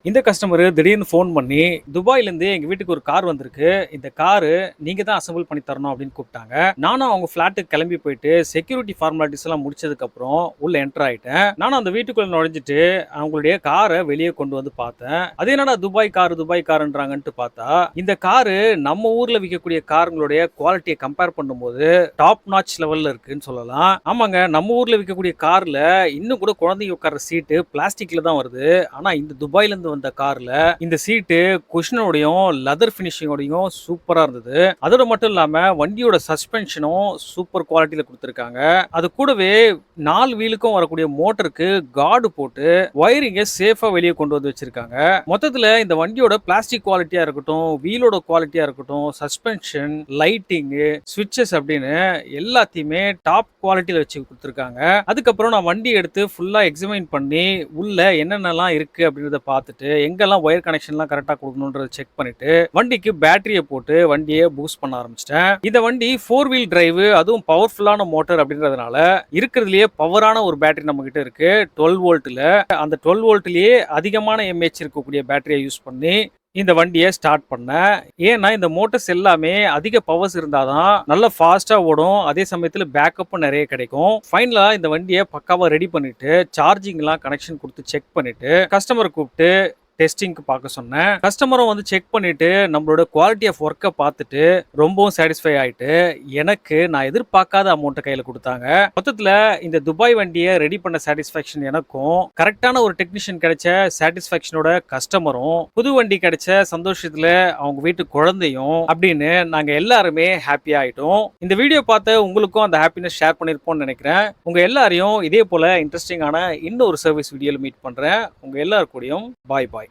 இந்த கஸ்டமர் திடீர்னு ஃபோன் பண்ணி, துபாயிலேருந்து எங்க வீட்டுக்கு ஒரு கார் வந்திருக்கு. இந்த காரு நீங்க தான் அசெம்பிள் பண்ணி தரணும் அப்படின்னு கூப்பிட்டாங்க. நானும் அவங்க ஃப்ளாட்டுக்கு கிளம்பி போயிட்டு செக்யூரிட்டி ஃபார்மாலிட்டிஸ் எல்லாம் முடிச்சதுக்கப்புறம் உள்ள என்டர் ஆயிட்டேன். நானும் அந்த வீட்டுக்குள்ள நுழைஞ்சிட்டு அவங்களுடைய காரை வெளியே கொண்டு வந்து பார்த்தேன். அது என்னடா துபாய் காருன்றாங்கன்ட்டு பார்த்தா, இந்த காரு நம்ம ஊர்ல விற்கக்கூடிய காருங்களுடைய குவாலிட்டியை கம்பேர் பண்ணும்போது டாப் நாச் லெவல்ல இருக்குன்னு சொல்லலாம். ஆமாங்க, நம்ம ஊர்ல விற்கக்கூடிய கார்ல இன்னும் கூட குழந்தைங்க உட்கார்ற சீட்டு பிளாஸ்டிக்ல தான் வருது. ஆனா இந்த துபாயில இருந்து வந்த கார்ல இந்த சீட்டு குஷனோடையும் லெதர் பினிஷிங்கோடையும் சூப்பரா இருந்தது. அதோட மட்டும் இல்லாம வண்டியோட சஸ்பென்ஷனும் சூப்பர் குவாலிட்டியில கொடுத்திருக்காங்க. அது கூடவே 4 வீலுக்கும் வரக்கூடிய மோட்டருக்கு கார்டு போட்டு வயரிங்க சேஃபா வெளியே கொண்டு வந்து வச்சிருக்காங்க. மொத்தத்துல இந்த வண்டியோட பிளாஸ்டிக் குவாலிட்டியா இருக்கட்டும், வீலோட குவாலிட்டியா இருக்கட்டும், சஸ்பென்ஷன், லைட்டிங், ஸ்விட்சஸ் அப்படின்னு எல்லாத்தையுமே டாப் குவாலிட்டியில வச்சு கொடுத்திருக்காங்க. அதுக்கப்புறம் நான் வண்டி எடுத்து ஃபுல்லா எக்ஸாமின் பண்ணி உள்ள என்னென்னலாம் இருக்கு அப்படின்றத பார்த்துட்டு எங்கெல்லாம் ஒயர் கனெக்ஷன்லாம் கரெக்டா கொடுக்கணும்ன்றத செக் பண்ணிட்டு வண்டிக்கு பேட்டரியை போட்டு வண்டியை பூஸ்ட் பண்ண ஆரம்பிச்சிட்டேன். இந்த வண்டி 4 வீல் டிரைவ், அதுவும் பவர்ஃபுல்லான மோட்டார் அப்படின்றதுனால இருக்கிறதுலயே பவரான ஒரு பேட்டரி நம்ம கிட்ட இருக்கு. 12 வோல்ட்ல அந்த 12 வோல்ட்லயே அதிகமான எம்ஏஹெச் இருக்கக்கூடிய பேட்டரியை யூஸ் பண்ணி இந்த வண்டியை ஸ்டார்ட் பண்ணேன். ஏன்னா இந்த மோட்டர்ஸ் எல்லாமே அதிக பவர்ஸ் இருந்தாதான் நல்ல ஃபாஸ்டா ஓடும். அதே சமயத்துல பேக்கப்பும் நிறைய கிடைக்கும். ஃபைனலா இந்த வண்டியை பக்காவா ரெடி பண்ணிட்டு சார்ஜிங்லாம் கனெக்ஷன் கொடுத்து செக் பண்ணிட்டு கஸ்டமரை கூப்பிட்டு டெஸ்டிங்க்கு பார்க்க சொன்னேன். கஸ்டமரும் வந்து செக் பண்ணிட்டு நம்மளோட குவாலிட்டி ஆஃப் ஒர்க்கை பார்த்துட்டு ரொம்பவும் சாட்டிஸ்ஃபை ஆயிட்டு எனக்கு நான் எதிர்பார்க்காத அமௌண்ட்டை கையில் கொடுத்தாங்க. மொத்தத்தில் இந்த துபாய் வண்டியை ரெடி பண்ண சாட்டிஸ்ஃபேக்ஷன் எனக்கும், கரெக்டான ஒரு டெக்னீஷியன் கிடைச்ச சாட்டிஸ்ஃபேக்ஷனோட கஸ்டமரும், புது வண்டி கிடைச்ச சந்தோஷத்துல அவங்க வீட்டு குழந்தையும் அப்படின்னு நாங்க எல்லாருமே ஹாப்பியா ஆயிட்டோம். இந்த வீடியோ பார்த்து உங்களுக்கும் அந்த ஹாப்பினஸ் ஷேர் பண்ணிருப்போம்னு நினைக்கிறேன். உங்க எல்லாரையும் இதே போல இன்ட்ரெஸ்டிங்கான இன்னொரு சர்வீஸ் வீடியோல மீட் பண்றேன். உங்க எல்லாரும் கூடயும் பாய் பாய்.